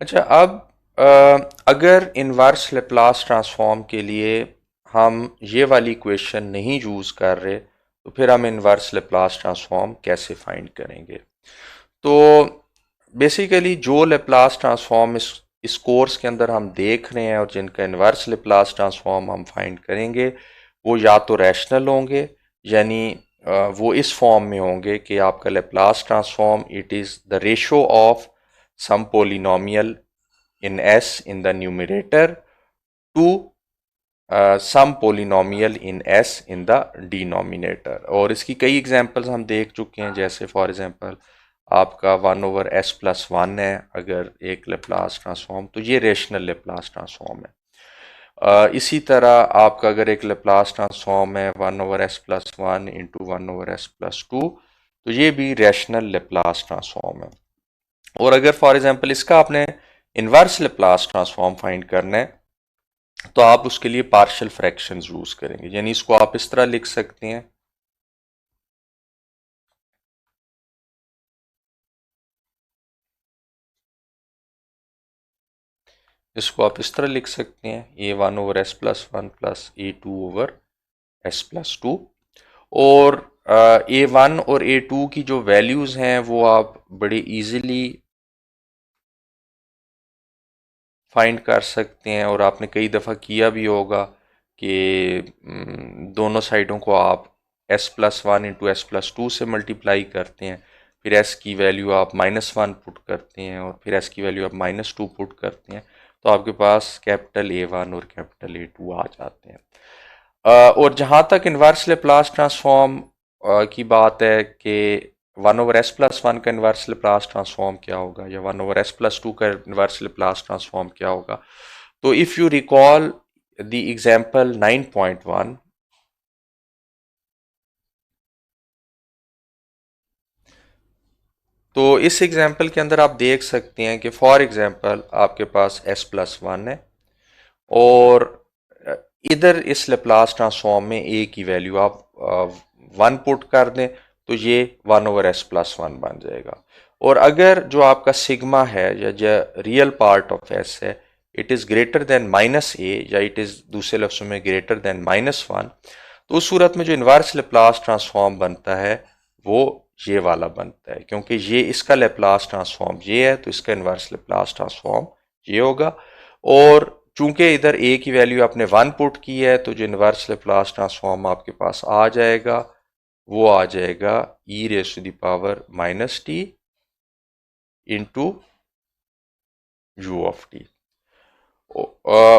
अच्छा, अब अगर इनवर्स लेप्लास ट्रांसफॉर्म के लिए हम ये वाली इक्वेशन नहीं यूज़ कर रहे, तो फिर हम इनवर्स लेप्लास ट्रांसफॉर्म कैसे फाइंड करेंगे? तो बेसिकली जो लेप्लास ट्रांसफॉर्म इस कोर्स के अंदर हम देख रहे हैं और जिनका इनवर्स लेप्लास ट्रांसफॉर्म हम फाइंड करेंगे, वो या तो रैशनल होंगे, यानी वो इस फॉर्म में होंगे कि आपका Laplace transform it is the ratio of some polynomial in S in the numerator to some polynomial in S in the denominator। और इसकी कई एग्जांपल्स हम देख चुके हैं, जैसे फॉर एग्जांपल आपका 1/s+1 है अगर एक लेप्लास ट्रांसफॉर्म, तो ये रेशनल लेप्लास ट्रांसफॉर्म है। इसी तरह आपका अगर एक लेप्लास ट्रांसफॉर्म है 1/s+1 इंटू 1/s+2, तो ये भी रेशनल लेप्लास ट्रांसफॉर्म है। और अगर फॉर एग्जांपल इसका आपने इनवर्स लेप्लास ट्रांसफॉर्म फाइंड करना है, तो आप उसके लिए पार्शियल फ्रैक्शंस यूज करेंगे, यानी इसको आप इस तरह लिख सकते हैं, इसको आप इस तरह लिख सकते हैं a1/s+1 प्लस a2/s+2। और a1 और a2 की जो वैल्यूज हैं वो आप बड़े इजीली फाइंड कर सकते हैं, और आपने कई दफ़ा किया भी होगा कि दोनों साइडों को आप s+1 इंटू s+2 से मल्टीप्लाई करते हैं, फिर s की वैल्यू आप -1 पुट करते हैं और फिर s की वैल्यू आप -2 पुट करते हैं, तो आपके पास कैपिटल A1 और कैपिटल A2 आ जाते हैं। और जहाँ तक इन्वर्स लेप्लास ट्रांसफॉर्म की बात है कि 1/s+1 का इन्वर्स लेप्लास ट्रांसफॉर्म क्या होगा या 1/s+2 का इन्वर्स लेप्लास ट्रांसफॉर्म क्या होगा, तो if you recall the example 9.1, तो इस एग्जांपल के अंदर आप देख सकते हैं कि फॉर एग्जांपल आपके पास s+1 है और इधर इस लेप्लास ट्रांसफॉर्म में a की वैल्यू आप 1 पुट कर दें, तो ये 1/s+1 बन जाएगा। और अगर जो आपका सिग्मा है या जो रियल पार्ट ऑफ s है, it is greater than -a या इट इज़ दूसरे लफ्ज़ों में ग्रेटर देन -1, तो उस सूरत में जो इन्वर्स लेप्लास ट्रांसफॉर्म बनता है वो ये वाला बनता है, क्योंकि ये इसका लेप्लास ट्रांसफॉर्म ये है, तो इसका इन्वर्स लेप्लास ट्रांसफॉर्म ये होगा। और चूंकि इधर a की वैल्यू आपने 1 पुट की है, तो जो इन्वर्स लेप्लास ट्रांसफॉर्म आपके पास आ जाएगा वो आ जाएगा e⁻t इंटू u(t)।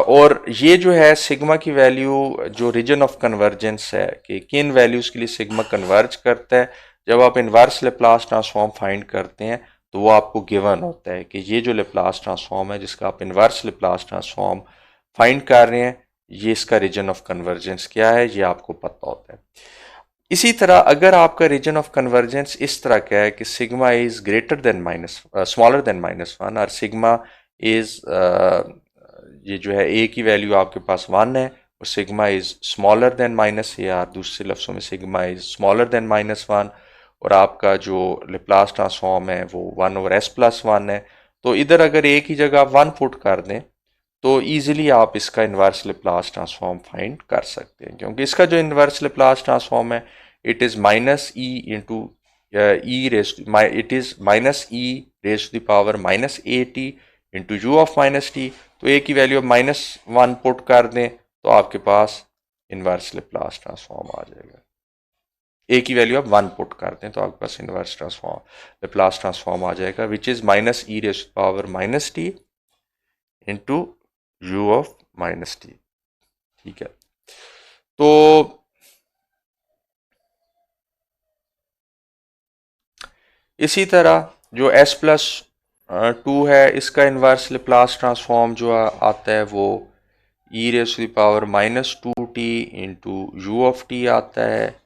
और ये जो है सिग्मा की वैल्यू जो रीजन ऑफ कन्वर्जेंस है कि किन वैल्यूज के लिए सिग्मा कन्वर्ज करता है, जब आप इन्वर्स लेप्लास ट्रांसफॉर्म फाइंड करते हैं तो वो आपको गिवन होता है कि ये जो लेप्लास ट्रांसफॉर्म है जिसका आप इन्वर्स लेप्लास ट्रांसफॉर्म फाइंड कर रहे हैं, ये इसका रीजन ऑफ कन्वर्जेंस क्या है ये आपको पता होता है। इसी तरह अगर आपका रीजन ऑफ कन्वर्जेंस इस तरह का है कि sigma is greater than minus smaller than -1 और सिग्मा इज ये जो है a की वैल्यू आपके पास 1 है और sigma is smaller then -a, और दूसरे लफ्ज़ों में सिग्मा इज स्मॉलर देन -1, और आपका जो लेप्लास ट्रांसफॉर्म है वो 1/s+1 है, तो इधर अगर a की जगह आप 1 पुट कर दें तो ईजिली आप इसका इन्वर्स लेप्लास ट्रांसफॉर्म फाइंड कर सकते हैं, क्योंकि इसका जो इन्वर्स लेप्लास ट्रांसफॉर्म है it is -e into it is -e⁻⁻at into u(-t), तो a की वैल्यू अब -1 पुट कर दें तो आपके पास इन्वर्स लेप्लास ट्रांसफॉर्म आ जाएगा। a की वैल्यू आप 1 पुट कर दें तो आपके पास इन्वर्स ट्रांसफॉर्म लेप्लास ट्रांसफॉर्म आ जाएगा, which is -e⁻⁻t into u(-t)। ठीक है, तो इसी तरह जो s+2 है इसका इन्वर्स लेप्लास ट्रांसफॉर्म जो आता है वो e⁻⁻2t इंटू u(t) आता है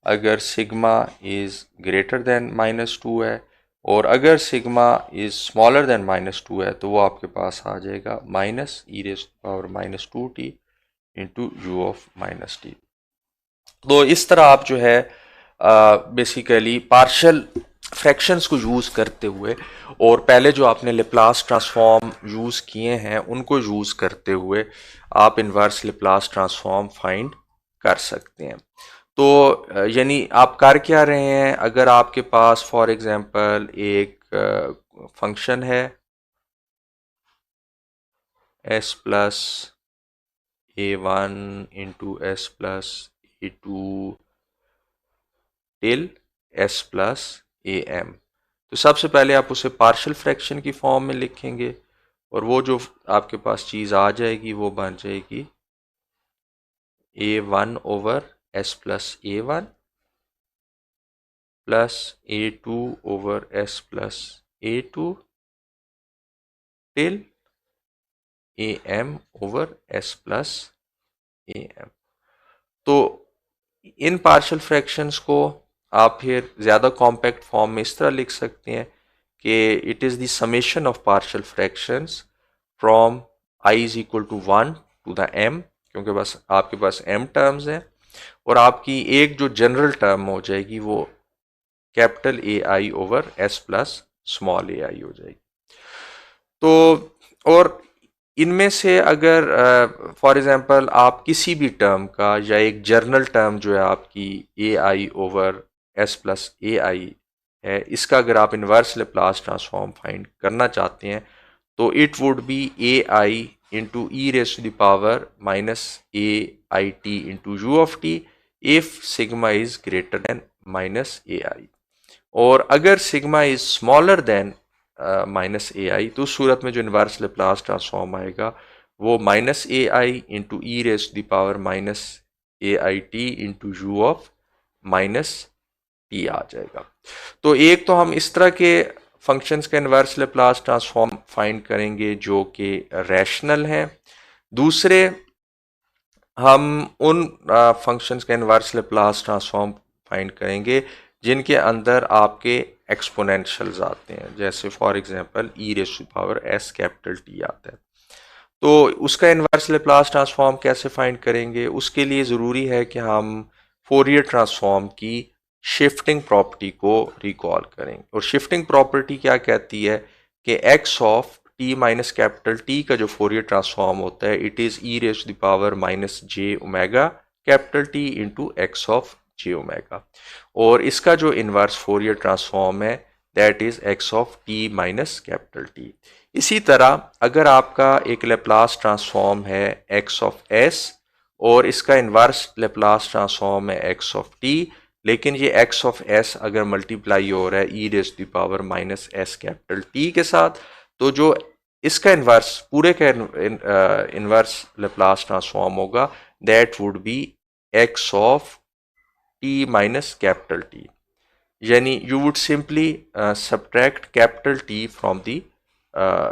अगर सिग्मा इज़ ग्रेटर देन -2 है, और अगर सिग्मा इज़ स्मॉलर देन -2 है तो वो आपके पास आ जाएगा -e⁻⁻2t इंटू u(-t)। तो इस तरह आप जो है बेसिकली पार्शल फ्रैक्शंस को यूज़ करते हुए और पहले जो आपने लेप्लास ट्रांसफॉर्म यूज़ किए हैं उनको यूज़ करते हुए आप इन्वर्स लेप्लास ट्रांसफॉर्म फाइंड कर सकते हैं। तो यानी आप कर क्या रहे हैं, अगर आपके पास फॉर एग्जांपल एक फंक्शन है s plus a1 into S plus a2 till s plus am, तो सबसे पहले आप उसे पार्शियल फ्रैक्शन की फॉर्म में लिखेंगे और वो जो आपके पास चीज़ आ जाएगी वो बन जाएगी a1 over s plus a1 plus a2 over s plus a2 till am over s plus am। तो इन पार्शियल फ्रैक्शंस को आप फिर ज़्यादा कॉम्पैक्ट फॉर्म में इस तरह लिख सकते हैं कि it is the summation of partial fractions from i is equal to 1 to the m, क्योंकि बस आपके पास m टर्म्स हैं और आपकी एक जो जनरल टर्म हो जाएगी वो capital A I over s plus small A I हो जाएगी। तो और इनमें से अगर फॉर एग्जांपल आप किसी भी टर्म का या एक जर्नल टर्म जो है आपकी ए आई ओवर एस प्लस ए आई है, इसका अगर आप इन्वर्स लेप्लास ट्रांसफॉर्म फाइंड करना चाहते हैं तो it would be A I into E raise to the power minus A I T into you of T if sigma is greater than minus A I, और अगर sigma is smaller than minus A I तो उस सूरत में जो inverse Laplace transform आएगा वो minus A I into E raise to the power minus A I T into you of minus T आ जाएगा। तो एक तो हम इस तरह के फंक्शंस का इन्वर्स लेप्लास ट्रांसफॉर्म फाइंड करेंगे जो कि रैशनल हैं। दूसरे हम उन फंक्शंस का इन्वर्स लेप्लास ट्रांसफॉर्म फाइंड करेंगे जिनके अंदर आपके एक्सपोनेंशियल्स आते हैं, जैसे for example e raise to power s capital T आता है। तो उसका इन्वर्स लेप्लास ट्रांसफॉर्म कैसे फाइंड करेंगे, उसके लिए ज़रूरी है कि हम फोरियर ट्रांसफॉर्म की शिफ्टिंग प्रॉपर्टी को रिकॉल करें। और शिफ्टिंग प्रॉपर्टी क्या कहती है कि x of T minus capital T का जो फोरियर ट्रांसफॉर्म होता है it is e raise to the power minus j omega capital T into x of j omega, और इसका जो इन्वर्स फोरियर ट्रांसफॉर्म है that is x of T minus capital T. इसी तरह अगर आपका एक लेप्लास ट्रांसफॉर्म है एक्स ऑफ एस और इसका इन्वर्स लेप्लास ट्रांसफॉर्म है एक्स ऑफ टी, लेकिन ये एक्स ऑफ एस अगर मल्टीप्लाई हो रहा है e raise to the power minus s capital T के साथ, तो जो इसका इन्वर्स पूरे का इन्वर्स लेप्लास ट्रांसफॉर्म होगा that would be X of T minus capital T, यानी you would simply subtract capital T from the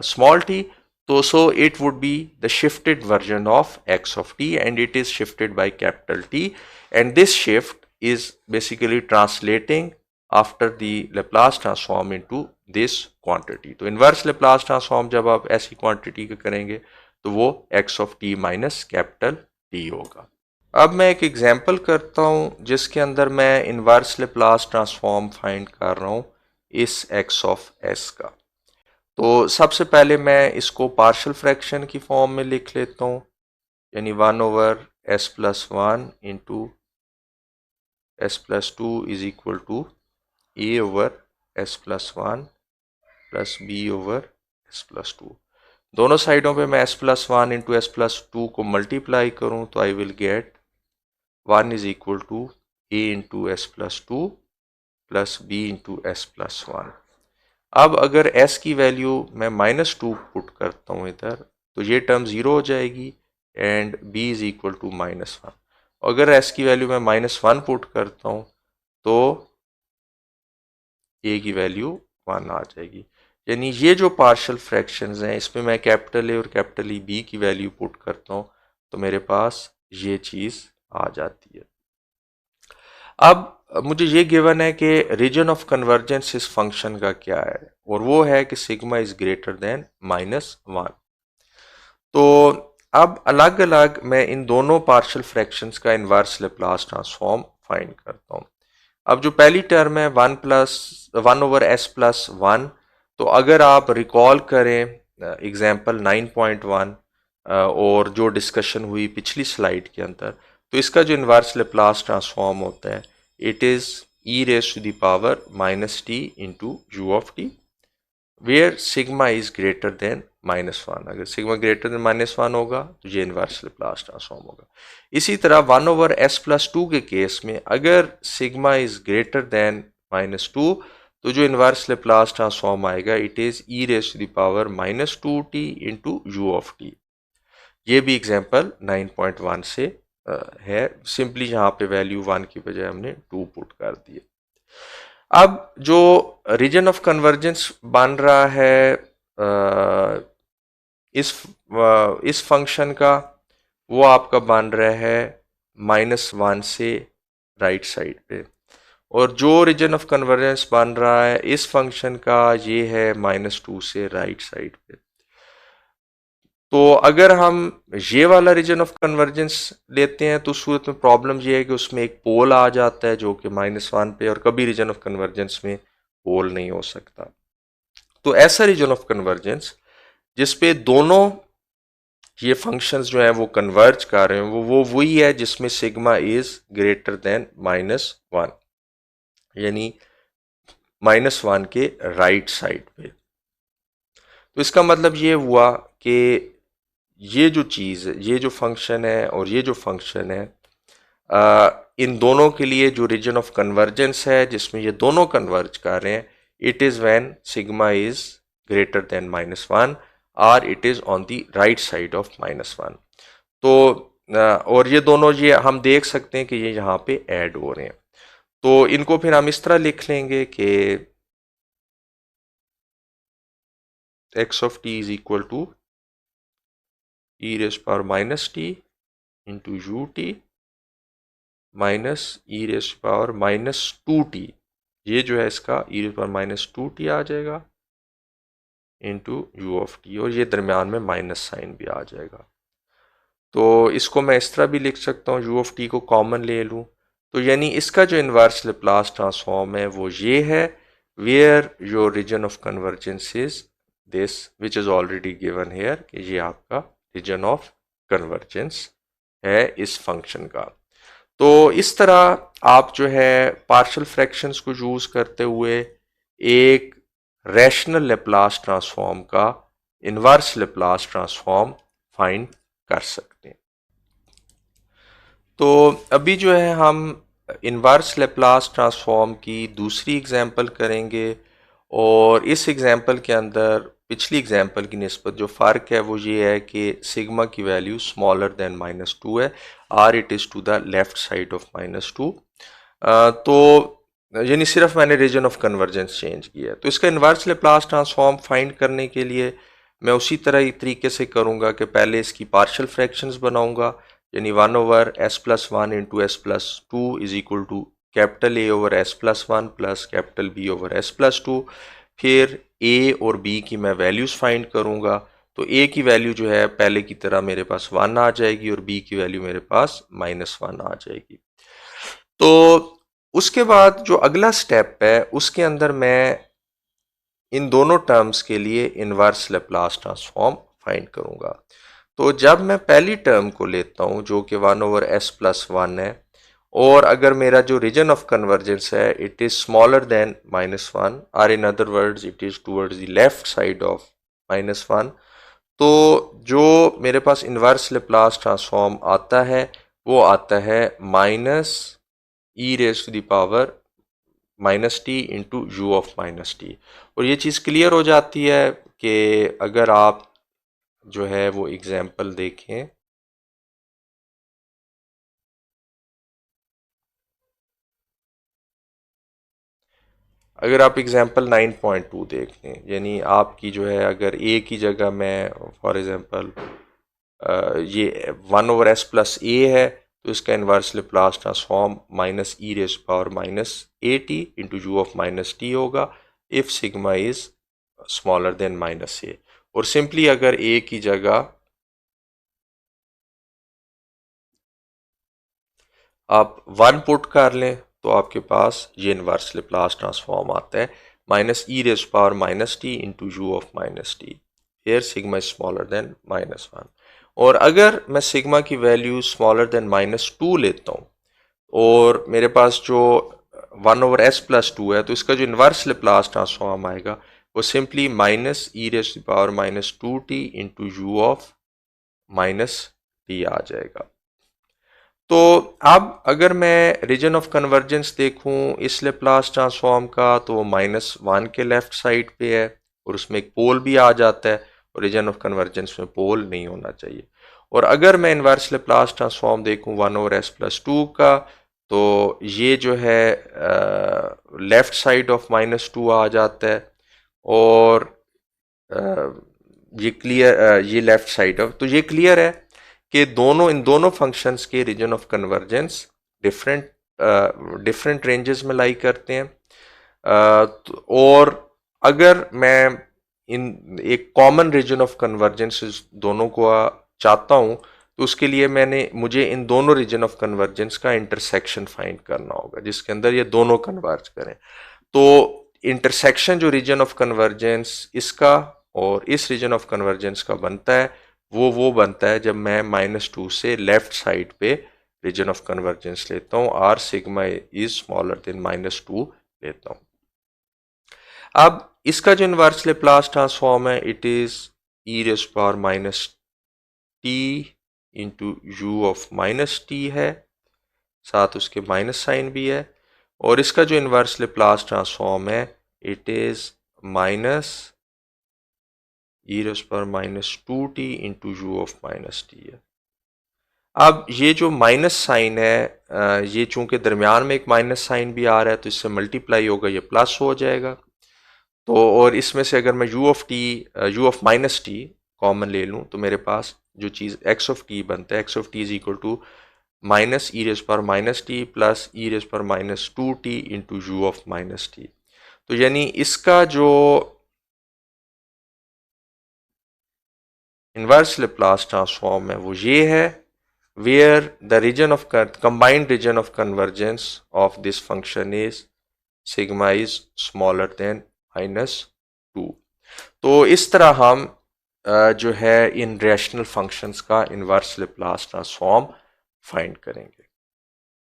small t, so it would be the shifted version of x of t and it is shifted by capital T, and this shift is basically translating after the Laplace transform into this quantity। तो inverse Laplace transform जब आप ऐसी quantity का करेंगे तो वो x of t minus capital T होगा। अब मैं एक एग्जांपल करता हूं जिसके अंदर मैं इन्वर्स लेप्लास ट्रांसफॉर्म फाइंड कर रहा हूं इस x ऑफ s का। तो सबसे पहले मैं इसको पार्शियल फ्रैक्शन की फॉर्म में लिख लेता हूं, यानी 1 over s plus 1 into s plus 2 is equal to a over s plus 1 plus b over s plus 2। दोनों साइडों पे मैं s plus 1 into s plus 2 को मल्टीप्लाई करूं तो I will get 1 is equal to a into s plus 2 plus b into s plus 1। अब अगर s की वैल्यू मैं माइनस 2 पुट करता हूँ इधर तो ये टर्म 0 हो जाएगी and b is equal to minus 1। अगर s की वैल्यू मैं माइनस 1 पुट करता हूँ तो a की वैल्यू 1 आ जाएगी। यानी ये जो पार्शियल फ्रैक्शंस हैं इसमें मैं कैपिटल ए और कैपिटल ई b की वैल्यू पुट करता हूँ तो मेरे पास ये चीज़ आ जाती है। अब मुझे ये गिवन है कि रीजन ऑफ कन्वर्जेंस इस फंक्शन का क्या है, और वो है कि सिग्मा इज ग्रेटर देन -1। तो अब अलग अलग मैं इन दोनों पार्शियल फ्रैक्शंस का इन्वर्स लेप्लास ट्रांसफॉर्म फाइंड करता हूँ। अब जो पहली टर्म है 1/s+1, तो अगर आप रिकॉल करें एग्जाम्पल 9.1 और जो डिस्कशन हुई पिछली स्लाइड के अंदर, तो इसका जो इन्वर्स लेप्लास ट्रांसफॉर्म होता है, it is e⁻⁻t into u of t, where sigma is greater than -1। अगर सिग्मा ग्रेटर देन -1 होगा तो ये इन्वर्स लेप्लास ट्रांसफॉर्म होगा। इसी तरह 1/s+2 के केस में अगर सिग्मा इज ग्रेटर देन -2, तो जो इन्वर्स लेप्लास ट्रांसफॉर्म आएगा, it is e⁻⁻2t into u of t। ये भी एग्जाम्पल 9.1 से है। सिंपली यहाँ पे वैल्यू 1 की बजाय हमने 2 पुट कर दिए। अब जो रीजन ऑफ कन्वर्जेंस बन रहा है इस फंक्शन का, वो आपका बन रहा है -1 से राइट साइड पे, और जो रीजन ऑफ कन्वर्जेंस बन रहा है इस फंक्शन का, ये है -2 से राइट साइड पे। तो अगर हम ये वाला रीजन ऑफ कन्वर्जेंस लेते हैं तो सूरत में प्रॉब्लम ये है कि उसमें एक पोल आ जाता है जो कि -1 पे, और कभी रीजन ऑफ कन्वर्जेंस में पोल नहीं हो सकता। तो ऐसा रीजन ऑफ कन्वर्जेंस जिसपे दोनों ये फंक्शंस जो हैं वो कन्वर्ज कर रहे हैं, वो वही है जिसमें सिग्मा इज ग्रेटर देन -1, यानी -1 के राइट साइड पे। तो इसका मतलब ये हुआ कि ये जो चीज़, ये जो फंक्शन है और ये जो फंक्शन है, इन दोनों के लिए जो रीजन ऑफ कन्वर्जेंस है जिसमें ये दोनों कन्वर्ज कर रहे हैं, it is when sigma is greater than -1 और it is on the right side of -1। तो और ये दोनों, ये हम देख सकते हैं कि ये यहाँ पे ऐड हो रहे हैं। तो इनको फिर हम इस तरह लिख लेंगे कि x of t is equal to e⁻⁻t into ut minus e⁻⁻2t। ये जो है इसका e⁻⁻2t आ जाएगा इंटू u ऑफ t, और ये दरमियान में माइनस साइन भी आ जाएगा। तो इसको मैं इस तरह भी लिख सकता हूँ, u ऑफ t को कॉमन ले लूँ, तो यानी इसका जो इन्वर्स लेप्लास ट्रांसफॉर्म है वो ये है, where your region of convergence is this which is already given here, कि ये आपका रीजन ऑफ कन्वर्जेंस है इस फंक्शन का। तो इस तरह आप जो है पार्शियल फ्रैक्शंस को यूज करते हुए एक रैशनल लेप्लास ट्रांसफॉर्म का इन्वर्स लेप्लास ट्रांसफॉर्म फाइंड कर सकते हैं। तो अभी जो है हम इन्वर्स लेप्लास ट्रांसफॉर्म की दूसरी एग्जांपल करेंगे, और इस एग्जांपल के अंदर पिछली एग्जांपल की निस्बत जो फ़र्क है वो ये है कि सिग्मा की वैल्यू स्मॉलर देन -2 है, और it is to the left side of -2। तो यानी सिर्फ मैंने रीजन ऑफ कन्वर्जेंस चेंज किया है। तो इसका इन्वर्स लेप्लास ट्रांसफॉर्म फाइंड करने के लिए मैं उसी तरह ही तरीके से करूँगा कि पहले इसकी पार्शियल फ्रैक्शंस बनाऊँगा, यानी 1/s+1 into s+2 is equal to capital A over s+1 plus capital B over s+2। फिर A और B की मैं वैल्यूज़ फाइंड करूँगा। तो A की वैल्यू जो है पहले की तरह मेरे पास 1 आ जाएगी, और B की वैल्यू मेरे पास -1 आ जाएगी। तो उसके बाद जो अगला स्टेप है उसके अंदर मैं इन दोनों टर्म्स के लिए इन्वर्स लेप्लास ट्रांसफॉर्म फाइंड करूँगा। तो जब मैं पहली टर्म को लेता हूँ जो कि 1/s+1 है, और अगर मेरा जो रीजन ऑफ कन्वर्जेंस है इट इज स्मॉलर देन -1, और in other words it is towards the left side of -1, तो जो मेरे पास इन्वर्स लेप्लास ट्रांसफॉर्म आता है वो आता है -e⁻⁻t into u of -t। और ये चीज़ क्लियर हो जाती है कि अगर आप जो है वो एग्जाम्पल देखें, अगर आप एग्जाम्पल 9.2 देख लें, यानी आपकी जो है अगर a की जगह मैं फॉर एग्जाम्पल ये 1/s+a है, तो इसका inverse Laplace transform -e⁻⁻at into u of -t होगा if sigma is smaller then -a। और सिंपली अगर a की जगह आप 1 पुट कर लें तो आपके पास ये इन्वर्स लेप्लास ट्रांसफॉर्म आता है minus E raise power minus t into you of minus t, here sigma is smaller than -1। और अगर मैं सिग्मा की वैल्यू स्मॉलर देन -2 लेता हूँ और मेरे पास जो 1/s+2 है, तो इसका जो इन्वर्स लेप्लास ट्रांसफॉर्म आएगा वो simply minus E raise power -2t into you of minus T आ जाएगा। तो अब अगर मैं रीजन ऑफ कन्वर्जेंस देखूं इस लेप्लास ट्रांसफॉर्म का, तो वो -1 के लेफ्ट साइड पे है और उसमें एक पोल भी आ जाता है, और रीजन ऑफ कन्वर्जेंस में पोल नहीं होना चाहिए। और अगर मैं इन्वर्स लेप्लास ट्रांसफॉर्म देखूं 1/s+2 का, तो ये जो है लेफ्ट साइड ऑफ -2 आ जाता है, और ये लेफ्ट साइड ऑफ, तो ये क्लियर है कि इन दोनों फंक्शंस के region of convergence different different ranges में लाई करते हैं। और अगर मैं इन एक कॉमन रीजन ऑफ कन्वर्जेंस दोनों को चाहता हूं, तो उसके लिए मुझे इन दोनों रीजन ऑफ कन्वर्जेंस का इंटरसेक्शन फाइंड करना होगा जिसके अंदर ये दोनों कन्वर्ज करें। तो इंटरसेक्शन जो रीजन ऑफ कन्वर्जेंस इसका और इस रीजन ऑफ कन्वर्जेंस का बनता है, वो बनता है जब मैं -2 से लेफ्ट साइड पे रीजन ऑफ कन्वर्जेंस लेता हूँ, or sigma is smaller than -2 लेता हूँ। अब इसका जो इन्वर्स लेप्लास ट्रांसफॉर्म है, it is e raise power -t into you of -t है, साथ उसके माइनस साइन भी है। और इसका जो इन्वर्स लेप्लास ट्रांसफॉर्म है, it is minus E raise power -2t into you of -t है। अब ये जो माइनस साइन है, ये चूंकि दरमियान में एक माइनस साइन भी आ रहा है, तो इससे मल्टीप्लाई होगा, ये प्लस हो जाएगा। तो और इसमें से अगर मैं you of minus T common ले लूँ, तो मेरे पास जो चीज़ एक्स ऑफ टी बनता है, x of t is equal to minus E raise power -t plus e raise power -2t into you of -t। तो यानी इसका जो इन्वर्स लेप्लास ट्रांसफॉर्म है वो ये है, where the region of combined region of convergence of this function is sigma is smaller than -2। तो इस तरह हम जो है इन रैशनल फंक्शंस का इन्वर्स लेप्लास ट्रांसफॉर्म फाइंड करेंगे।